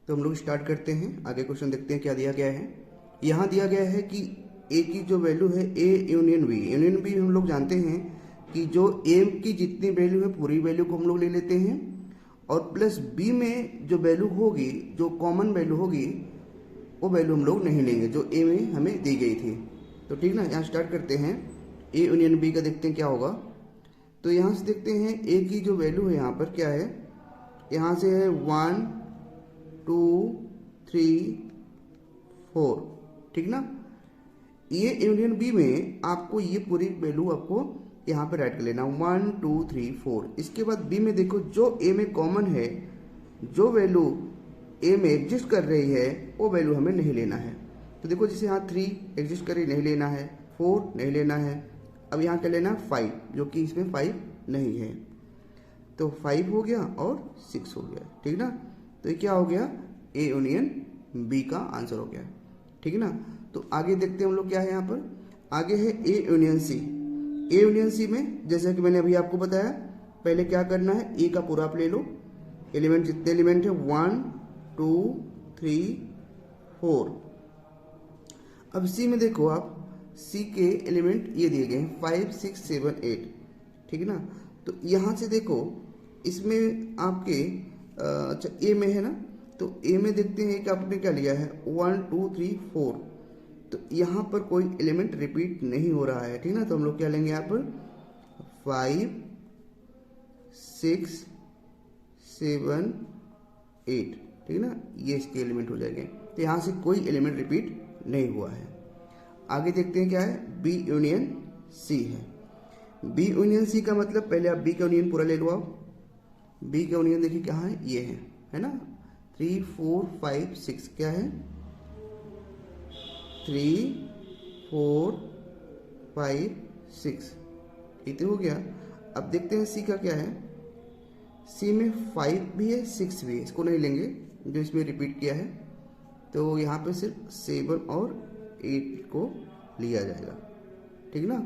तो हम लोग स्टार्ट करते हैं, आगे क्वेश्चन देखते हैं क्या दिया गया है। यहाँ दिया गया है कि ए की जो वैल्यू है A union B, union B हम लोग जानते हैं कि जो ए की जितनी वैल्यू है पूरी वैल्यू को हम लोग ले लेते हैं और प्लस बी में जो वैल्यू होगी, जो कॉमन वैल्यू होगी, वो वैल्यू हम लोग नहीं लेंगे जो ए में हमें दी गई थी। तो ठीक ना, यहाँ स्टार्ट करते हैं। ए यूनियन बी का देखते हैं क्या होगा। तो यहाँ से देखते हैं ए की जो वैल्यू है यहाँ पर क्या है, यहाँ से है 1 2 3 4, ठीक ना। ये यूनियन बी में आपको ये पूरी वैल्यू आपको यहाँ पे राइट कर लेना 1 2 3 4। इसके बाद बी में देखो जो ए में कॉमन है, जो वैल्यू ए में एग्जिस्ट कर रही है वो वैल्यू हमें नहीं लेना है। तो देखो जैसे यहाँ 3 एग्जिस्ट कर रही, नहीं लेना है, 4 नहीं लेना है। अब यहाँ क्या लेना, 5, जो कि इसमें 5 नहीं है। तो 5 हो गया और 6 हो गया, ठीक ना। तो ये क्या हो गया, ए यूनियन बी का आंसर हो गया, ठीक ना। तो आगे देखते हैं हम लोग क्या है यहाँ पर। आगे है A union C. A union C में जैसा कि मैंने अभी आपको बताया, पहले क्या करना है, ए का पूरा आप ले लो, एलिमेंट जितने एलिमेंट है 1 2 3 4। अब सी में देखो आप, सी के एलिमेंट ये दिए गए हैं 5 6 7 8, ठीक है ना। तो यहाँ से देखो इसमें आपके अच्छा ए में है ना, तो ए में देखते हैं कि आपने क्या लिया है 1 2 3 4। तो यहाँ पर कोई एलिमेंट रिपीट नहीं हो रहा है, ठीक ना। तो हम लोग क्या लेंगे यहाँ पर 5 6 7 8, ठीक ना, ये इसके एलिमेंट हो जाएंगे। तो यहाँ से कोई एलिमेंट रिपीट नहीं हुआ है। आगे देखते हैं क्या है, बी यूनियन सी है। बी यूनियन सी का मतलब पहले आप बी का यूनियन पूरा ले लो। आप बी का यूनियन देखिए क्या है, ये है ना, 3 4 5 6 क्या है, 3 4 5 6, इतना हो गया। अब देखते हैं सी का क्या है। सी में 5 भी है 6 भी है, इसको नहीं लेंगे जो इसमें रिपीट किया है। तो यहाँ पे सिर्फ 7 और 8 को लिया जाएगा, ठीक ना।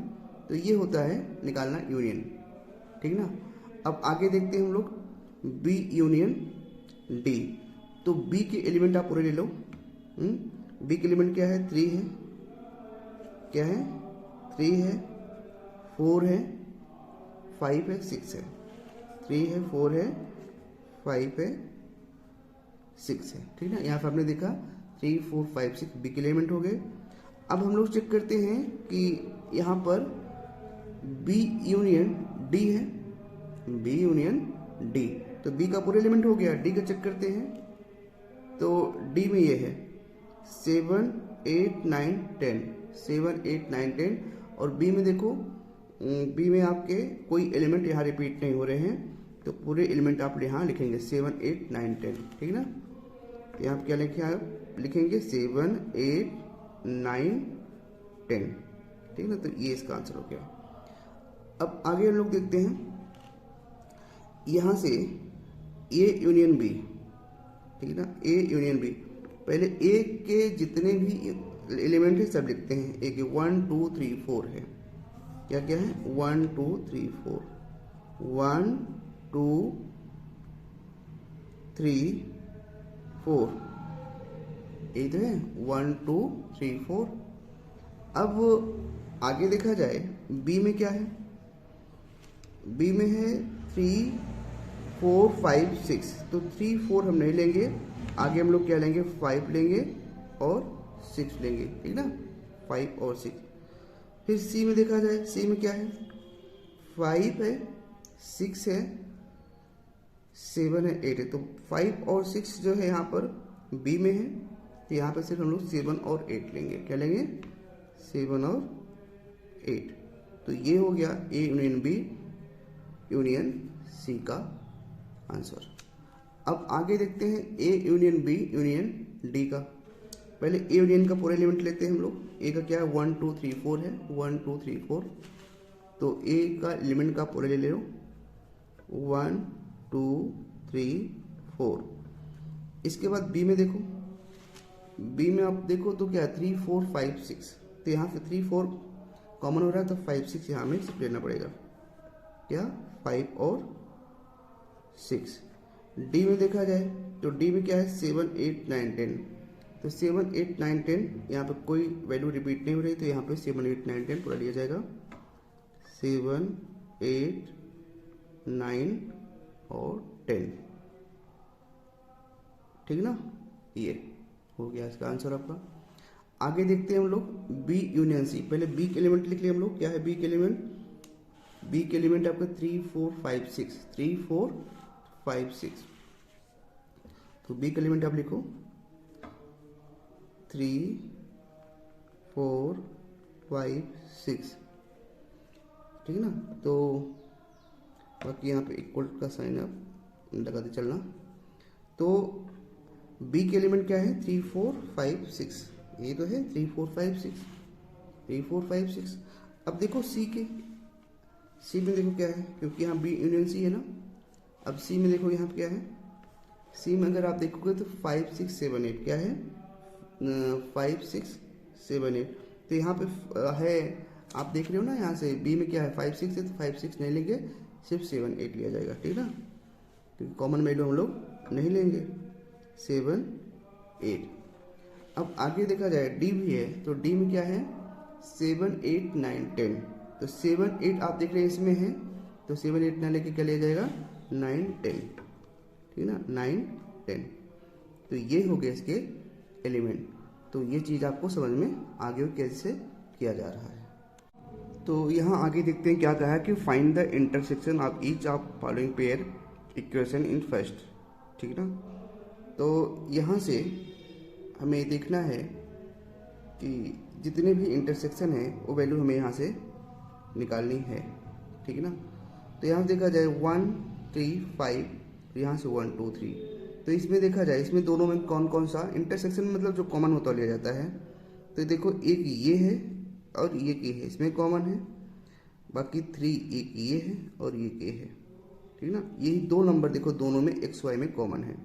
तो ये होता है निकालना यूनियन, ठीक ना। अब आगे देखते हैं हम लोग बी यूनियन डी। तो बी के एलिमेंट आप पूरे ले लो। बी के एलिमेंट क्या है, 3 है, क्या है 3 है, 4 है, 5 है, 6 है। 3 है, 4 है, 5 है, 6 है, ठीक ना। यहाँ पर आपने देखा 3 4 5 6 बी के एलिमेंट हो गए। अब हम लोग चेक करते हैं कि यहाँ पर बी यूनियन डी है, बी यूनियन डी। तो बी का पूरे एलिमेंट हो गया, डी का चेक करते हैं। तो डी में ये है 7 8 9 10, 7 8 9 10। और बी में देखो, बी में आपके कोई एलिमेंट यहाँ रिपीट नहीं हो रहे हैं, तो पूरे एलिमेंट आप यहाँ लिखेंगे 7 8 9 10, ठीक ना। यहाँ आप क्या लिखे, आप लिखेंगे 7 8 9 10, ठीक ना। तो ये इसका आंसर हो गया। अब आगे हम लोग देखते हैं यहाँ से ए यूनियन बी, ठीक है ना, ए यूनियन बी। पहले ए के जितने भी एलिमेंट है सब लिखते हैं। ए के 1 2 3 4 है, क्या क्या है 1 2 3 4, 1 2 3 4, ये तो है 1 2 3 4। अब आगे देखा जाए बी में क्या है, बी में है 3 4 5 6। तो 3 4 हम नहीं लेंगे, आगे हम लोग क्या लेंगे 5 लेंगे और 6 लेंगे, ठीक ना, 5 और 6। फिर सी में देखा जाए, सी में क्या है 5 है, 6 है, 7 है, 8 है। तो 5 और 6 जो है यहाँ पर बी में है, तो यहाँ पर सिर्फ हम लोग 7 और 8 लेंगे। क्या लेंगे 7 और 8। तो ये हो गया A union B union C का आंसर। अब आगे देखते हैं A union B union D का। पहले ए यूनियन का पूरा एलिमेंट लेते हैं हम लोग। ए का क्या है 1 2 3 4 है, 1 2 3 4। तो ए का एलिमेंट का पूरा ले लो 1 2 3 4। इसके बाद बी में देखो, बी में आप देखो तो क्या 3 4 5 6। तो यहाँ से 3 4 कॉमन हो रहा है, तो 5 6 यहाँ में सिर्फ लेना पड़ेगा, क्या 5 और 6 डी में देखा जाए तो डी में क्या है 7, 8, 9, 10। तो 7, 8, 9, 10 यहाँ पे कोई वैल्यू रिपीट नहीं हो रही, तो यहाँ पे 7, 8, 9, 10 पूरा लिया जाएगा। 7, 8, 9 और 10, ठीक ना। ये हो गया इसका आंसर आपका। आगे देखते हैं हम लोग बी यूनियन सी। पहले बी के एलिमेंट लिख लिए हम लोग। क्या है बी के एलिमेंट? बी के एलिमेंट आपका 3, 4, 5, 6, 3, 4, 5, 6। तो बी के एलिमेंट आप लिखो 3, 4, 5, 6, ठीक है ना। तो बाकी यहाँ पे इक्वल का साइन आप लगाते चलना। तो बी के एलिमेंट क्या है? 3, 4, 5, 6, ये तो है 3, 4, 5, 6, 3, 4, 5, 6। अब देखो सी में देखो क्या है, क्योंकि यहाँ बी यूनियन सी है ना। अब सी में देखो यहाँ पे क्या है, सी में अगर आप देखोगे तो 5, 6, 7, 8 क्या है 5, 6, 7, 8। तो यहाँ पे है, आप देख रहे हो ना, यहाँ से बी में क्या है 5, 6 है, तो 5, 6 नहीं लेंगे, सिर्फ 7, 8 लिया जाएगा, ठीक ना, क्योंकि कॉमन वैल्यू हम लोग नहीं लेंगे। 7, 8। अब आगे देखा जाए डी भी है, तो डी में क्या है 7, 8, 9, 10। तो 7, 8 आप देख रहे हैं इसमें है, तो 7, 8 ना लेके क्या लिया जाएगा 9, 10, ठीक है ना, 9, 10। तो ये हो गया इसके एलिमेंट। तो ये चीज़ आपको समझ में आगे कैसे किया जा रहा है। तो यहाँ आगे देखते हैं क्या कहा है कि find the intersection of each of following pair equation in first, ठीक ना। तो यहाँ से हमें देखना है कि जितने भी इंटरसेक्शन है वो वैल्यू हमें यहाँ से निकालनी है, ठीक है ना। तो यहाँ देखा जाए 1, 3, 5, तो यहाँ से 1, 2, 3। तो इसमें देखा जाए इसमें दोनों में कौन कौन सा इंटरसेक्शन मतलब जो कॉमन होता लिया जाता है। तो देखो एक ये है और ये है, इसमें कॉमन है। बाकी 3 एक ये है और ये है, ठीक ना। यही दो नंबर देखो दोनों में एक्स वाई में कॉमन है।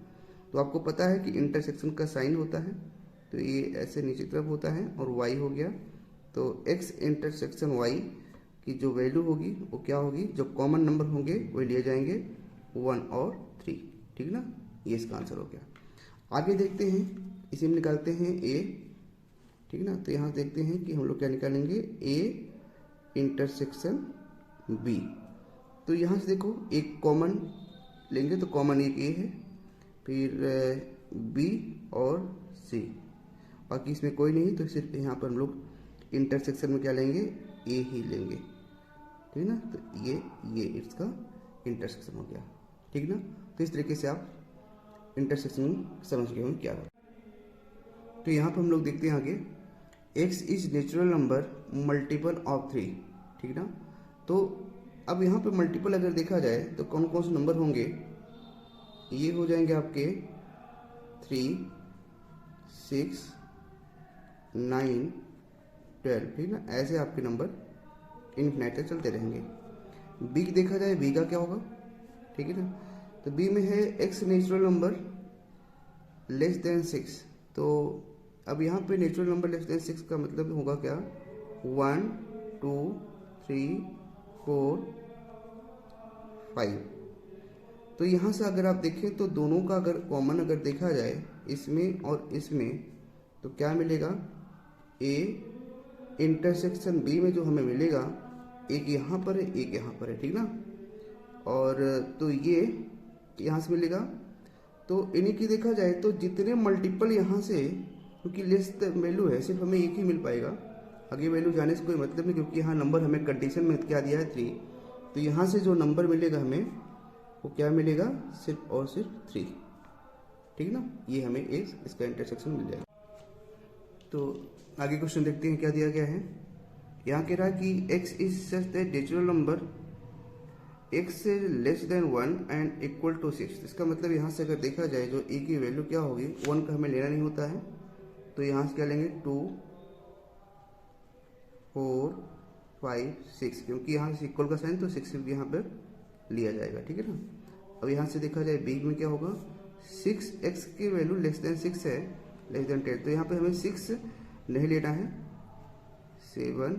तो आपको पता है कि इंटरसेक्शन का साइन होता है, तो ये ऐसे नीचे तरफ होता है और वाई हो गया। तो एक्स इंटरसेक्शन वाई की जो वैल्यू होगी वो क्या होगी, जो कॉमन नंबर होंगे वो लिए जाएंगे 1 और 3, ठीक ना। ये इसका आंसर हो गया। आगे देखते हैं, इसी में निकालते हैं ए, ठीक ना। तो यहाँ देखते हैं कि हम लोग क्या निकालेंगे, ए इंटरसेक्शन बी। तो यहाँ से देखो एक कॉमन लेंगे, तो कॉमन एक ए है, फिर बी और सी, बाकी इसमें कोई नहीं, तो सिर्फ यहाँ पर हम लोग इंटरसेक्शन में क्या लेंगे, ए ही लेंगे, ठीक ना। तो ये इसका इंटरसेक्शन हो गया, ठीक ना। तो इस तरीके से आप इंटरसेक्शन समझ गए होंगे क्या है। तो यहाँ पर हम लोग देखते हैं आगे, x is natural number multiple of 3, ठीक ना। तो अब यहाँ पे मल्टीपल अगर देखा जाए तो कौन कौन से नंबर होंगे, ये हो जाएंगे आपके 3, 6, 9, 12, ठीक ना। ऐसे आपके नंबर इनफिनाइट तक चलते रहेंगे। बी देखा जाए, बी का क्या होगा, ठीक है ना। तो बी में है x natural number less than 6। तो अब यहाँ पे नेचुरल नंबर लेस देन 6 का मतलब होगा क्या, 1, 2, 3, 4, 5। तो यहाँ से अगर आप देखें तो दोनों का अगर कॉमन अगर देखा जाए इसमें और इसमें, तो क्या मिलेगा, ए इंटरसेक्शन बी में जो हमें मिलेगा, एक यहाँ पर है एक यहाँ पर है, ठीक ना। और तो ये यहाँ से मिलेगा। तो इन्हीं की देखा जाए तो जितने मल्टीपल यहाँ से, क्योंकि लेस वैल्यू है सिर्फ हमें एक ही मिल पाएगा, आगे वैल्यू जाने से कोई मतलब नहीं, क्योंकि यहाँ नंबर हमें कंडीशन में क्या दिया है 3। तो यहाँ से जो नंबर मिलेगा हमें वो क्या मिलेगा, सिर्फ और सिर्फ 3, ठीक ना। ये हमें एक इसका इंटरसेक्शन मिल जाएगा। तो आगे क्वेश्चन देखते हैं क्या दिया गया है। यहाँ कह रहा है कि x is such that natural number x less than 1 and equal to 6। इसका मतलब यहाँ से अगर देखा जाए जो a की वैल्यू क्या होगी, 1 का हमें लेना नहीं होता है, तो यहाँ से क्या लेंगे 2, 4, 5, 6, क्योंकि यहाँ से इक्वल का साइन, तो 6 भी यहाँ पर लिया जाएगा, ठीक है ना। अब यहाँ से देखा जाए बी में क्या होगा, 6x की वैल्यू लेस देन 6 है, लेस देन 10, तो यहाँ पे हमें 6 नहीं लेना है, 7,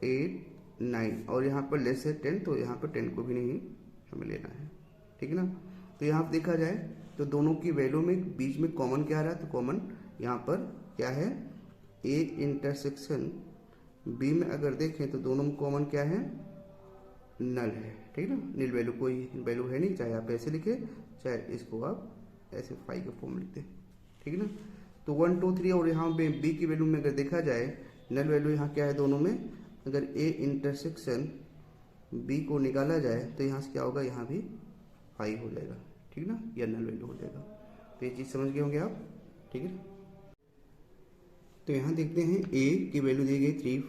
8, 9, और यहाँ पर लेस है 10, तो यहाँ पर 10 को भी नहीं हमें लेना है, ठीक है ना। तो यहाँ पे देखा जाए तो दोनों की वैल्यू में बीच में कॉमन क्या आ रहा है, तो कॉमन यहाँ पर क्या है, ए इंटरसेक्शन बी में अगर देखें तो दोनों में कॉमन क्या है, नल है। ठीक ना, नील वैल्यू कोई वैल्यू है नहीं, चाहे आप ऐसे लिखे चाहे इसको आप ऐसे फाइव का फॉर्म लिखते हैं। ठीक ना, तो 1 2 3 और यहाँ पे बी की वैल्यू में अगर देखा जाए नल वैल्यू यहाँ क्या है दोनों में, अगर ए इंटरसेक्शन बी को निकाला जाए तो यहाँ से क्या होगा, यहाँ भी 5 हो जाएगा। ठीक ना, या नल वैल्यू हो जाएगा। तो ये चीज़ समझ गए होंगे आप। ठीक है, तो यहाँ देखते हैं ए की वैल्यू दी गई 3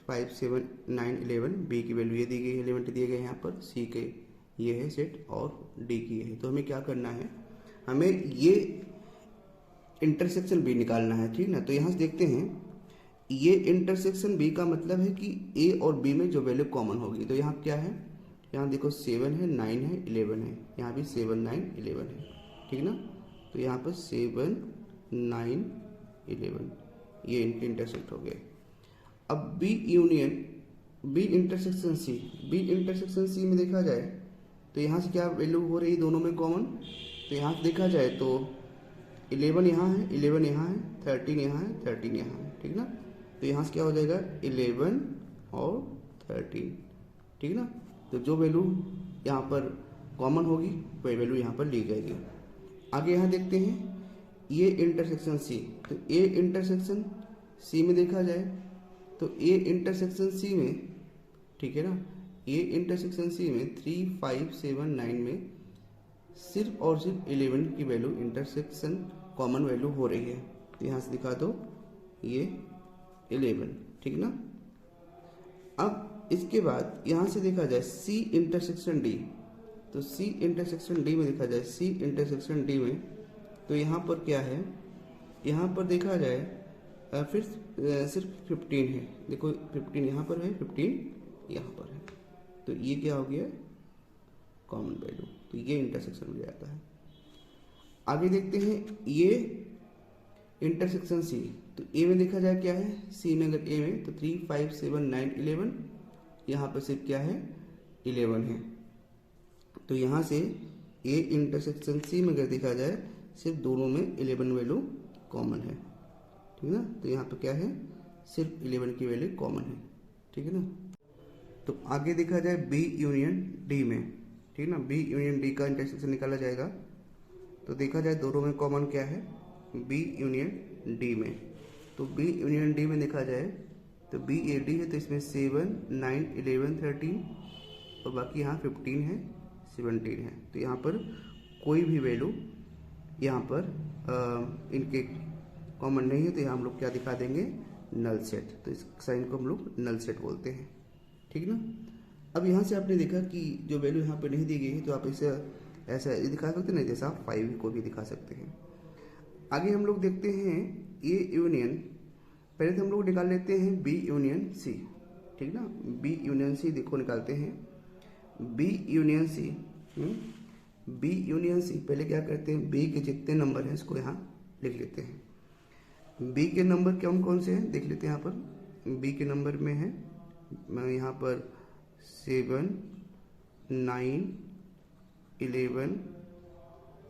5 7 9 11, बी की वैल्यू ये दी गई 11 दिए गए यहाँ पर, सी के ये है सेट और डी की है। तो हमें क्या करना है, हमें ये इंटरसेक्शन बी निकालना है। ठीक ना, तो यहाँ से देखते हैं ये इंटरसेक्शन बी का मतलब है कि ए और बी में जो वैल्यू कॉमन होगी। तो यहाँ क्या है, यहाँ देखो 7 है 9 है 11 है, यहाँ भी 7 9 11 है। ठीक ना, तो यहाँ पर 7 9 11 ये इनके इंटरसेक्ट हो गए। अब B union B intersection C, B intersection C में देखा जाए तो यहाँ से क्या वैल्यू हो रही है दोनों में कॉमन। तो यहाँ से देखा जाए तो 11 यहाँ है 11 यहाँ है 13 यहाँ है 13 यहाँ है। ठीक ना, तो यहाँ से क्या हो जाएगा 11 और 13। ठीक ना, तो जो वैल्यू यहाँ पर कॉमन होगी वही वैल्यू यहाँ पर ली जाएगी। आगे यहाँ देखते हैं ये इंटरसेक्शन सी, तो ए इंटरसेक्शन सी में देखा जाए तो ए इंटरसेक्शन सी में, ठीक है ना, ए इंटरसेक्शन सी में 3 5 7 9 में सिर्फ और सिर्फ 11 की वैल्यू इंटरसेक्शन कॉमन वैल्यू हो रही है। तो यहाँ से दिखा दो ये 11। ठीक ना, अब इसके बाद यहाँ से देखा जाए सी इंटरसेक्शन डी, तो सी इंटरसेक्शन डी में देखा जाए सी इंटरसेक्शन डी में तो यहाँ पर क्या है, यहाँ पर देखा जाए फिर सिर्फ 15 है। देखो 15 यहाँ पर है 15 यहाँ पर है, तो ये क्या हो गया कॉमन वैल्यू, तो ये इंटरसेक्शन में जाता है। आगे देखते हैं ये इंटरसेक्शन सी, तो ए में देखा जाए क्या है, सी में अगर ए में तो 3 5 7 9 11, यहाँ पर सिर्फ क्या है 11 है। तो यहाँ से ए इंटरसेक्शन सी में अगर देखा जाए सिर्फ दोनों में 11 वैल्यू कॉमन है। ठीक है ना, तो यहाँ पर क्या है सिर्फ 11 की वैल्यू कॉमन है। ठीक है ना, तो आगे देखा जाए बी यूनियन डी में, ठीक है ना, बी यूनियन डी का इंटरसेक्शन निकाला जाएगा। तो देखा जाए दोनों में कॉमन क्या है, बी यूनियन डी में, तो बी यूनियन डी में देखा जाए तो बी ए डी है, तो इसमें 7 9 11 13 और बाकी यहाँ 15 है 17 है। तो यहाँ पर कोई भी वैल्यू यहाँ पर इनके कॉमन नहीं है, तो यहाँ हम लोग क्या दिखा देंगे नल सेट, तो इस साइन को हम लोग नल सेट बोलते हैं। ठीक ना, अब यहाँ से आपने देखा कि जो वैल्यू यहाँ पर नहीं दी गई है तो आप इसे ऐसा दिखा सकते नहीं, जैसा आप 5 को भी दिखा सकते हैं। आगे हम लोग देखते हैं ए यूनियन, पहले तो हम लोग निकाल लेते हैं बी यूनियन सी। ठीक ना, बी यूनियन सी देखो निकालते हैं B union C. B union C पहले क्या करते हैं, बी के जितने नंबर हैं इसको यहाँ लिख लेते हैं। बी के नंबर कौन कौन से हैं देख लेते हैं। यहाँ पर बी के नंबर में है यहाँ पर 7 9 11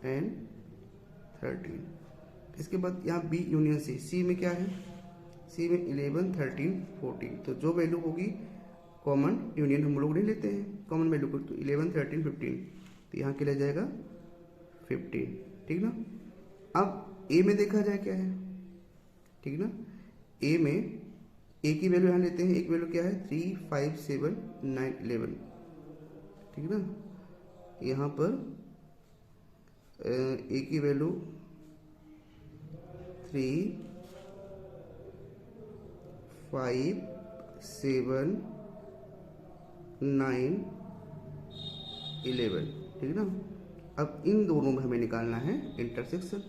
एंड 13। इसके बाद यहाँ बी यूनियन सी, सी में क्या है, सी में 11 13 14। तो जो वैल्यू होगी कॉमन यूनियन हम लोग नहीं लेते हैं कॉमन वैल्यू को, तो 11 13 15, तो यहाँ के लिए जाएगा 15। ठीक ना, अब ए में देखा जाए क्या है, ठीक ना, ए में ए की वैल्यू यहाँ लेते हैं, एक वैल्यू क्या है 3 5 7 9 11। ठीक ना, यहाँ पर ए की वैल्यू 3 5 7 9 11। ठीक ना, अब इन दोनों में हमें निकालना है इंटरसेक्शन।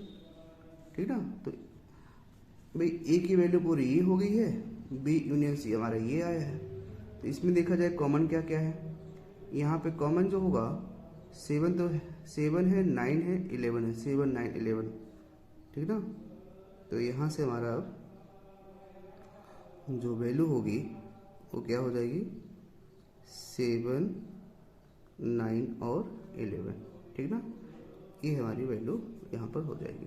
ठीक ना, तो भाई ए की वैल्यू पूरी ये हो गई है, बी यूनियन सी हमारा ये आया है। तो इसमें देखा जाए कॉमन क्या क्या है, यहाँ पे कॉमन जो होगा 7 तो 7 है 9 है 11 है, 7 9 11। ठीक ना, तो यहाँ से हमारा अब जो वैल्यू होगी वो क्या हो जाएगी 7 9 और 11। ठीक ना, ये हमारी वैल्यू यहाँ पर हो जाएगी।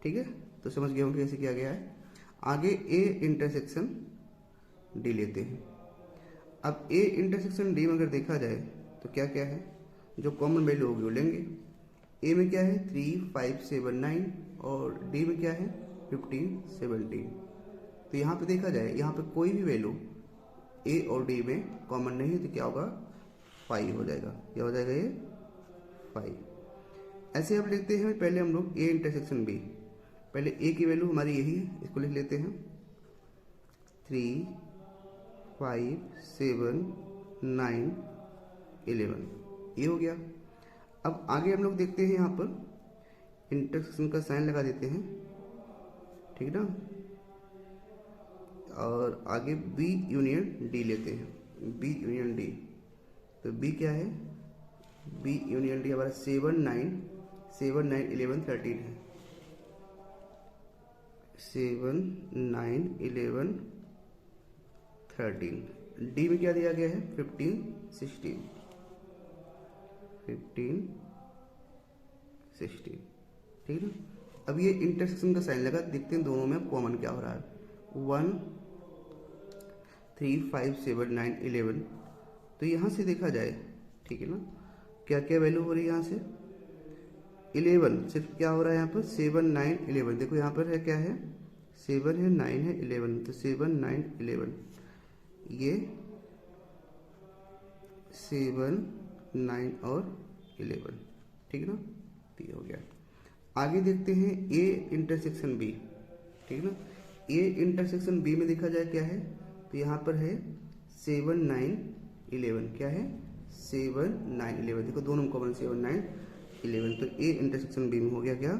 ठीक है, तो समझ गए होंगे कैसे किया गया है। आगे ए इंटरसेक्शन डी लेते हैं। अब ए इंटरसेक्शन डी में अगर देखा जाए तो क्या क्या है, जो कॉमन वैल्यू होगी वो लेंगे। ए में क्या है 3, 5, 7, 9 और डी में क्या है 15, 17। तो यहाँ पे देखा जाए, यहाँ पे कोई भी वैल्यू ए और डी में कॉमन नहीं है तो क्या होगा 5 हो जाएगा। क्या हो जाएगा ये 5। ऐसे अब लिखते हैं पहले हम लोग ए इंटरसेक्शन बी। पहले ए की वैल्यू हमारी यही है, इसको लिख लेते हैं 3, 5, 7, 9, 11। ये हो गया। अब आगे हम लोग देखते हैं, यहाँ पर इंटरसेक्शन का साइन लगा देते हैं, ठीक ना। और आगे बी यूनियन डी लेते हैं, बी यूनियन डी। तो बी क्या है, बी यूनियन डी हमारा 7, 9, 11, 13 है। 7, 9, 11, 13। डी में क्या दिया गया है 15, 16, 15, 16। ठीक है। अब ये इंटरसेक्शन का साइन लगा, देखते हैं दोनों में कॉमन क्या हो रहा है। 1, 3, 5, 7, 9, 11। तो यहाँ से देखा जाए, ठीक है ना, क्या क्या वैल्यू हो रही है यहाँ से 11। सिर्फ क्या हो रहा है यहाँ पर 7, 9, 11। देखो यहाँ पर है क्या है 7 है, 9 है, 11। तो 7, 9, 11 ये 7, 9 और 11। ठीक है ना, तो ये हो गया। आगे देखते हैं ए इंटरसेक्शन बी। ठीक है ना, ए इंटरसेक्शन बी में देखा जाए क्या है, तो यहाँ पर है 7, 9, 11। क्या है 7, 9, 11। देखो दोनों कॉमन 7, 9, 11। तो ए इंटरसेक्शन बी में हो गया क्या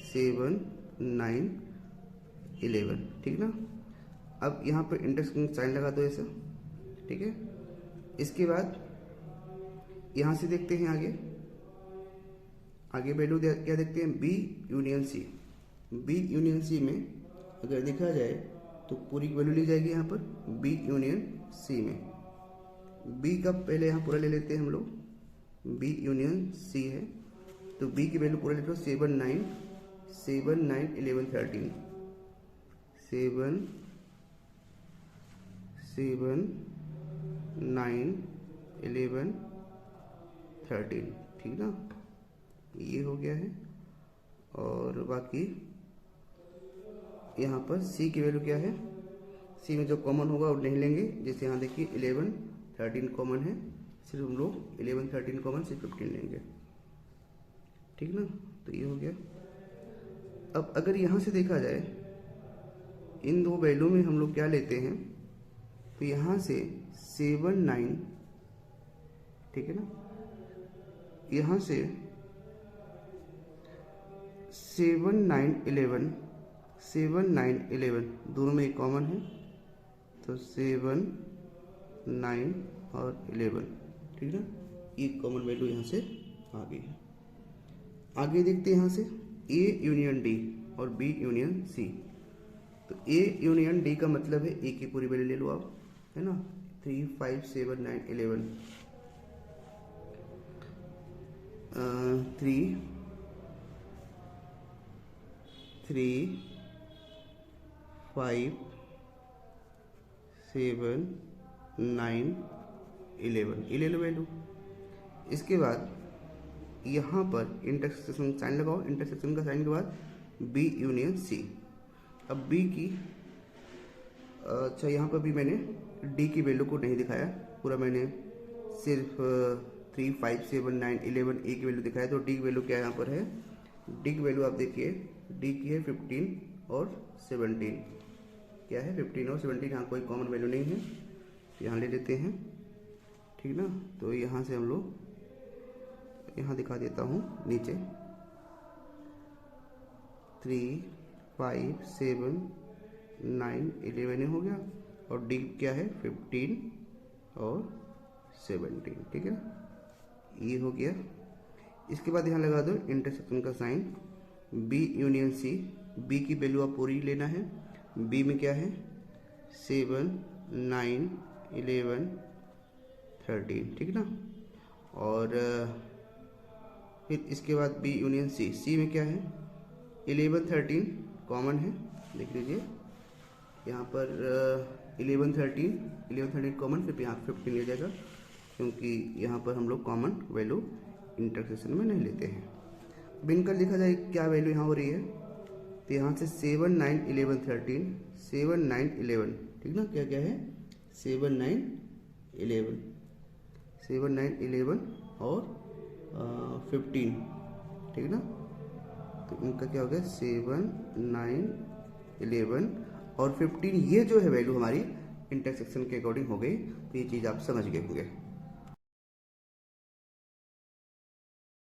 7, 9, 11। ठीक ना। अब यहाँ पर इंटरसेक्शन साइन लगा दो ऐसा। ठीक है, इसके बाद यहाँ से देखते हैं आगे वैल्यू क्या देखते हैं B union C. B union C में अगर देखा जाए तो पूरी वैल्यू ली जाएगी यहाँ पर बी यूनियन सी में। बी का पहले यहाँ पूरा ले लेते हैं हम लोग, बी यूनियन सी है तो बी की वैल्यू पूरा ले लो 7, 9, 11, 13। 7, 9, 11, 13। ठीक ना, ये हो गया है। और बाकी यहाँ पर सी की वैल्यू क्या है, सी में जो कॉमन होगा वो नहीं लेंगे। जैसे यहाँ देखिए 11, 13 कॉमन है, सिर्फ हम लोग 11, 13 कॉमन सिर्फ 15 लेंगे। ठीक ना, तो ये हो गया। अब अगर यहाँ से देखा जाए इन दो वैल्यू में हम लोग क्या लेते हैं, तो यहाँ से 7, 9, ठीक है ना, यहाँ से 7, 9, 11, 7, 9, 11 दोनों में एक कॉमन है, तो 7, 9 और 11। ठीक है ना, ये कॉमन वैल्यू यहाँ से आ गई है। आगे देखते हैं यहाँ से ए यूनियन डी और बी यूनियन सी। तो ए यूनियन डी का मतलब है ए की पूरी वैल्यू ले लो आप, है ना, 3, 5, 7, 9, 11। 3, 5, 7, 9, 11 ये ले लो वैल्यू। इसके बाद यहाँ पर इंटरसेक्शन साइन लगाओ, इंटरसेक्शन का साइन के बाद बी यूनियन सी। अब बी की अच्छा यहाँ पर भी मैंने डी की वैल्यू को नहीं दिखाया, पूरा मैंने सिर्फ 3, 5, 7, 9, 11 ए की वैल्यू दिखाया। तो डी की वैल्यू क्या यहाँ पर है, डी की वैल्यू आप देखिए, डी की है 15 और 17। क्या है 15 और 17, यहाँ कोई कॉमन वैल्यू नहीं है तो यहाँ ले लेते हैं। ठीक ना, तो यहाँ से हम लोग यहाँ दिखा देता हूँ नीचे 3, 5, 7, 9, 11 हो गया। और डी क्या है 15 और 17। ठीक है, ये हो गया। इसके बाद यहाँ लगा दो इंटरसेक्शन का sign, B union C. B की वैल्यू आप पूरी लेना है। बी में क्या है 7, 9, 11, 13। ठीक ना, और फिर इसके बाद बी यूनियन सी, सी में क्या है 11 13 कॉमन है, देख लीजिए यहाँ पर 11 13 कॉमन, फिर यहाँ 15 ले जाएगा क्योंकि यहाँ पर हम लोग कॉमन वैल्यू इंटरसेक्शन में नहीं लेते हैं। अब इनका लिखा जाए क्या वैल्यू यहाँ हो रही है, तो यहाँ से 7 9 11 13 7 9 11, ठीक ना, क्या क्या है 7 9 11 7 9 11 और 15, ठीक ना, तो इनका क्या हो गया 7 9 11 और 15, ये जो है वैल्यू हमारी इंटरसेक्शन के अकॉर्डिंग हो गई। तो ये चीज़ आप समझ गए होंगे।